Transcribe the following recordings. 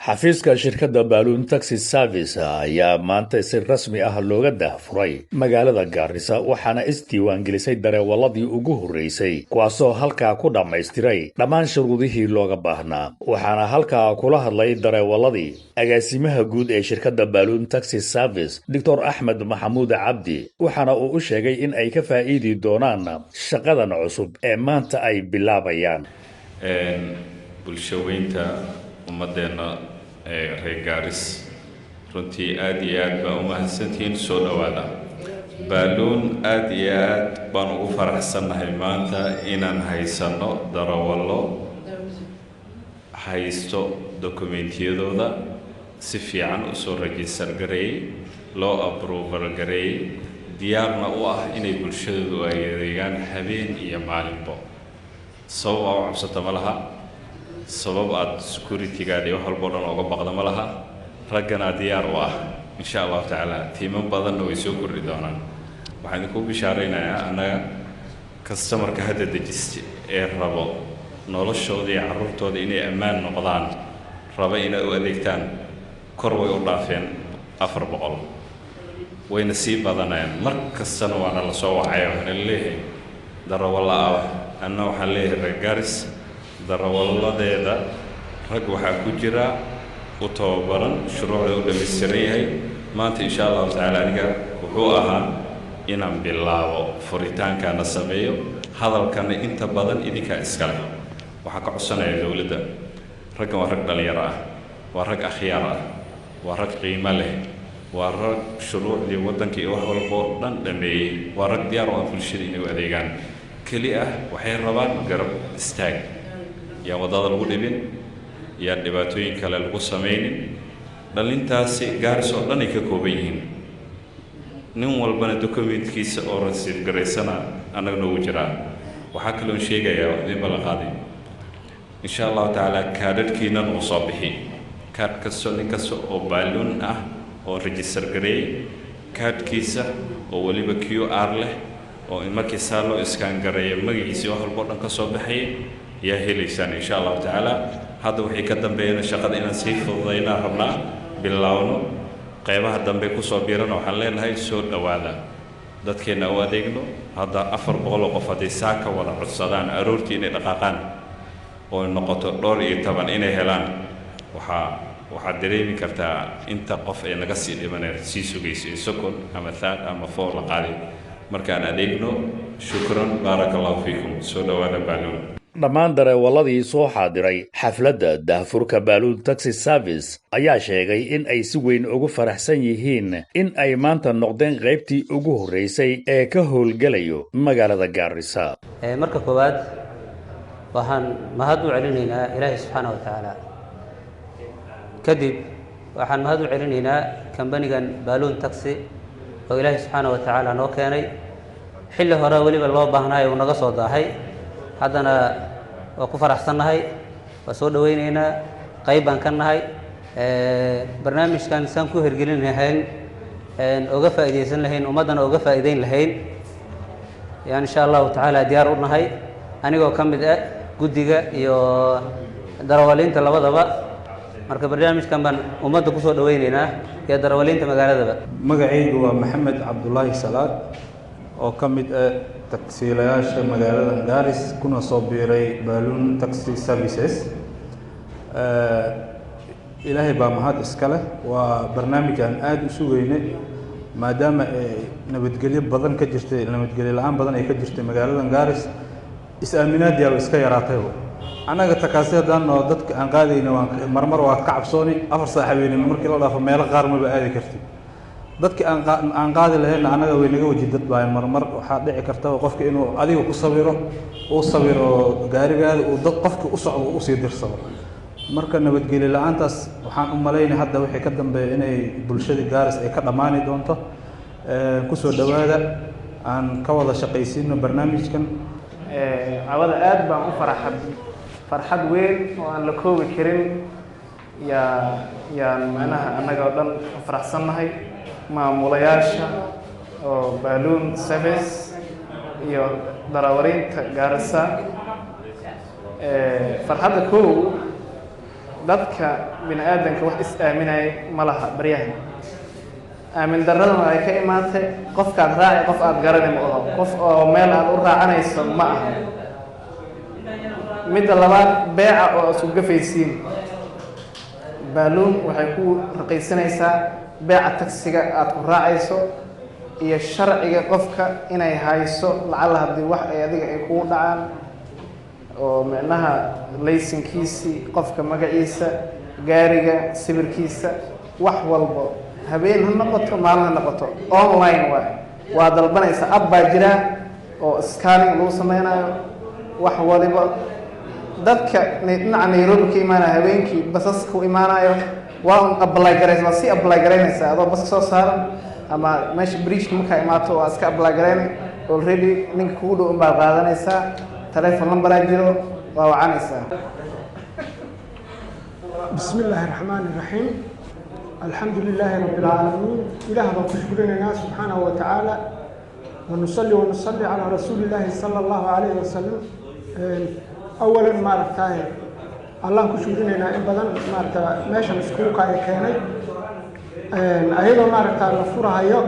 xafiiska shirkadda Balloon Taxi Service ayaa maanta si rasmi ah looga daahfuray magaalada Gaarisa waxaana isdiiwaangelisay dareewaladii ugu horeysay kuwaasoo halkaa ku dhammaystiray dhammaan shuruudihii looga baahnaa waxaana halkaa kula hadlay dareewaladii agaasimaha guud ee shirkadda Balloon Taxi Service Dr. Axmed Maxamuud Cabdi waxaana uu u sheegay in ay ka faa'iidi doonaan shaqadan cusub ee maanta ay bilaabayaan bulshaweynta ummadeena reer Gaaris runtii aad iyo aad baan u mahadsantihiin soo dhawaada Balloon aad iyo aad baan ugu faraxsanahay maanta inaan haysano darawallo haysto dokumentiyadooda si fiican u soo register gareeyay loo approval gareeyay diyaarna u ah inay bulshadoodu ay adeegaan habeen iyo maalinba sabab oo cabsata ma laha sabab aad security-gaada wax walba dhan uga baqda ma laha raggana diyaar u ah insha Allah taala tiimo badan way soo kordhi doonaan waxaan ku bishaaraynayaa anaga customer-ka hadda dejistay ee rabo noloshooda iyo carruurtooda inay ammaan noqdaan raba inay u adeegtaan kor way u dhaafeen 400 wayna sii badanayaan mar kastana waana la soo wacay waxaan leeyahay darawalla anna waxaan leeyahay reer Gaaris darawalladeeda rag waxaa ku jira u tababaran shuruucda u dhammaystiran yahay maanta insha Allah taala aniga wuxuu ahaa inaan bilaabo furitaankaana sameeyo hadalkana inta badan idinka iskale waxaa ka codsanaya dawladda raggan waa rag dhalinyaro ah waa rag akhyaar ah waa rag qiimo leh waa rag shuruucdii waddanka iyo wax walba dhan dhameeyay waa rag diyaar u ah bulshada inay u adeegaan keli ah waxay rabaan garab istaag yaa wadada lagu dhibin yaa dhibaatooyin kale lagu sameeynin dhalintaasi Gaaris oo dhan ay ka kooban yihiin nin walbana dokumentkiisa oo rasiid gareysana anaga noogu jiraa waxaa kaloo sheegayaa in bala qaaday insha Allah taala kaadadkiina noo soo bixi kaad kasto nin kasto oo Balloon ah oo register gareey kaadkiisa oo waliba QR leh oo markii saa loo iskaan gareeyo magaciisa wax walba dhan ka soo baxay yaa helaysaan insha Allah taala hadda wixii ka dambeeyana shaqada inaan sii fududeyna rabnaa bilaawno qaybaha dambe ku soo biirana waxaan leenahay soo dhawaada dadkeena u adeegno hadda 400 qof haday saaka wada codsadaan aroortii inay dhaqaaqaan oo noqoto dhowr iyo 10 inay helaan waxaad dareemi kartaa inta qof ee naga sii dhimanay sii sugayso second ama third ama fourth la qaaday markaan adeegno shukran barakallahu fiikum soo dhawaada Balloon dhammaan dareewaladii soo xaadiray xafladda daahfurka Balloon Taxi Service ayaa sheegay in ay si weyn ugu faraxsan yihiin in ay maanta noqdeen qaybtii ugu horeysay ee ka howlgalayo magaalada Gaarisa marka koowaad waxaan mahad u celinaynaa Ilaahay subxaanahu wa ta'ala kadib waxaan mahad u celinaynaa kambanigan Balloon Taxi oo Ilaahay subxaanahu wa ta'ala noo keenay xilli hore waliba loo baahnaayo naga soo daahay haddana waa ku faraxsanahay waa soo dhaweynaynaa qayb baan ka nahay barnaamijkan saan ku hirgelin lahayn uga faa'iideysan lahayn ummadana uga faa'iideyn lahayn yaan insha Allah taala diyaar u nahay anigoo ka mid ah guddiga iyo darawaliinta labadaba marka barnaamijkan baan ummadda ku soo dhaweynaynaa iyo darawaliinta magaaladaba magacaygu waa Maxamed Cabdullaahi Salaad oo ka mid ah taksiilayaasha magaalada Gaaris kuna soo biiray Balloon Taxi Services ilaahay baa mahad iska leh waa barnaamijkan aad u sugeynay maadaama nabadgelyo badan ka jirtay nabadgelyo la'aan badan ay ka jirtay magaalada Gaaris is-aaminaad yaa iska yaraatay anaga takaasidan oo dadka aan qaadayna waan marmar waa ka cabsooni 4 saax habeenimo markii la dhaafo meel qaar ma aadi kartid dadka aan qaadi lahayn anaga way naga wajidad baa marmar waxa dhici karta qofka inuu adiga ku sawiro gaarigaada uu dad qofka u socdo u sii dirsado marka nabadgelyo la'aantaas waxaan u maleynaa hadda wixii ka dambeeyo inay bulshada Gaaris ay ka dhamaani doonto ku soo dhawaada aan ka wada shaqaysiino barnaamijkan awada aad baan u farxad weyn oo aan la koobi karin yaan macnaha annaga oo dhan faraxsanahay maamulayaasha oo Balloon Service iyo darawaliinta Gaarisa farxadda koow dadka bini aadanka wax is aaminaya ma laha baryahan aamin darradana ay ka imaatay qofkaad raaci qof aad garani ma oho qof oo meel aad u raacanayso ma aha midda labaad beeca oo isu gafaysiin baaluun waxay ku raqiisanaysaa beeca tagsiga aad ku raacayso iyo sharciga qofka inay hayso lacala haddii wax ay adiga ay kugu dhacaan oo micnaha laysankiisii qofka magaciisa gaariga sawirkiisa wax walbo habeen ha noqoto maalin ha noqoto online waa dalbanaysa app baa jira oo scanning lagu sameynayo wax waliba dadka dhinaca Nairobi ka imaanaya habeenkii basaska u imaanayo waa un apply garaysa si apply garaynaysa adoo bas soo saaran ama meesha bridge marka imaato waa iska apply garaynay already ninka kugu dhow baa qaadanaysaa telephone number jiro waa wacanaysaa. bismillahir rahmanir rahim alhamdulillahi rabbil alamin ilaah baa ku shukrinayna subhanahu wa ta'ala wa nusalli ala rasulillahi sallallahu alayhi wa sallam. awalan maaragtay allah ku shukrinayna in badan maaragtay meeshan isku keenay ayadoo maaragtay la furahayo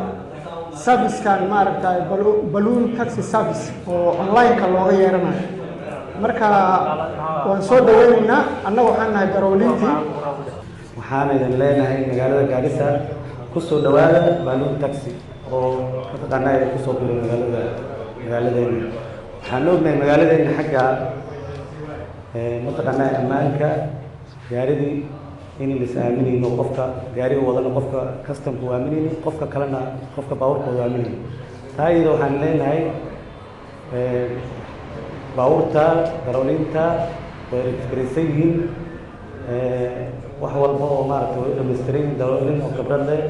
service-kan maaragtay balloon taxi service oo online ka looga yeeranayo marka waan soo dhaweynaynaa annagu waxaan nahay darawaliintii waxaan idin leenahay magaalada Gaarisa ku soo dhawaada balloon taxi oo mataqaanaa ay ku soo biiro magaaladeena waxaan ognahay magaaladeena xagga mataqaanaa ammaanka gaaridii in la saaminayno qofka gaariga wadana qofka customku waa aaminayno qofka kalena qofka baabuurka waa aaminayno taayida waxaan leenahay baabuurta darawaliinta way expressan yihiin wax walba oo maaragtay way dhammaystiran darawaliin oo khibrad leh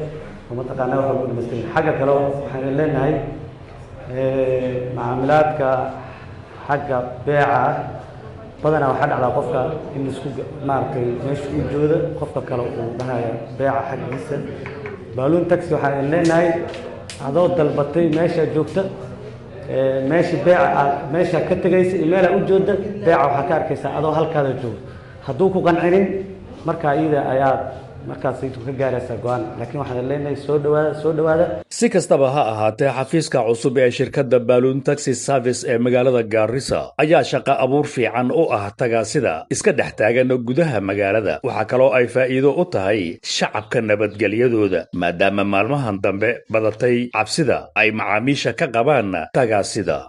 oo mataqaanaa wax walba dhammaystiran xagga kale waxaan leenahay macaamilaadka xagga beeca badanaa waxaa dhacdaa qofka in isku maaragtay meesha u jooda qofka kale uu dhahaya beeca xaggiisa balloon taxi waxaan leenahay adoo dalbatay meesha joogta meesha beeca meesha ka tagaysa meel u jooda beeca waxa ka arkaysaa adoo halkaada jooga hadduu ku qancinin marka iyada ayaa markaas ay ka gaaraysaa go'aan laakiin waxaan leenahay soo dhawaada si kastaba ha ahaatee xafiiska cusub ee shirkadda Balloon Taxi Service ee magaalada Gaarisa ayaa shaqo abuur fiican u ah tagaasida iska dhex taagan gudaha magaalada waxa kale oo ay faa'iido u tahay shacabka nabadgelyadooda maadaama maalmahan dambe badatay cabsida ay macaamiisha ka qabaan tagaasida.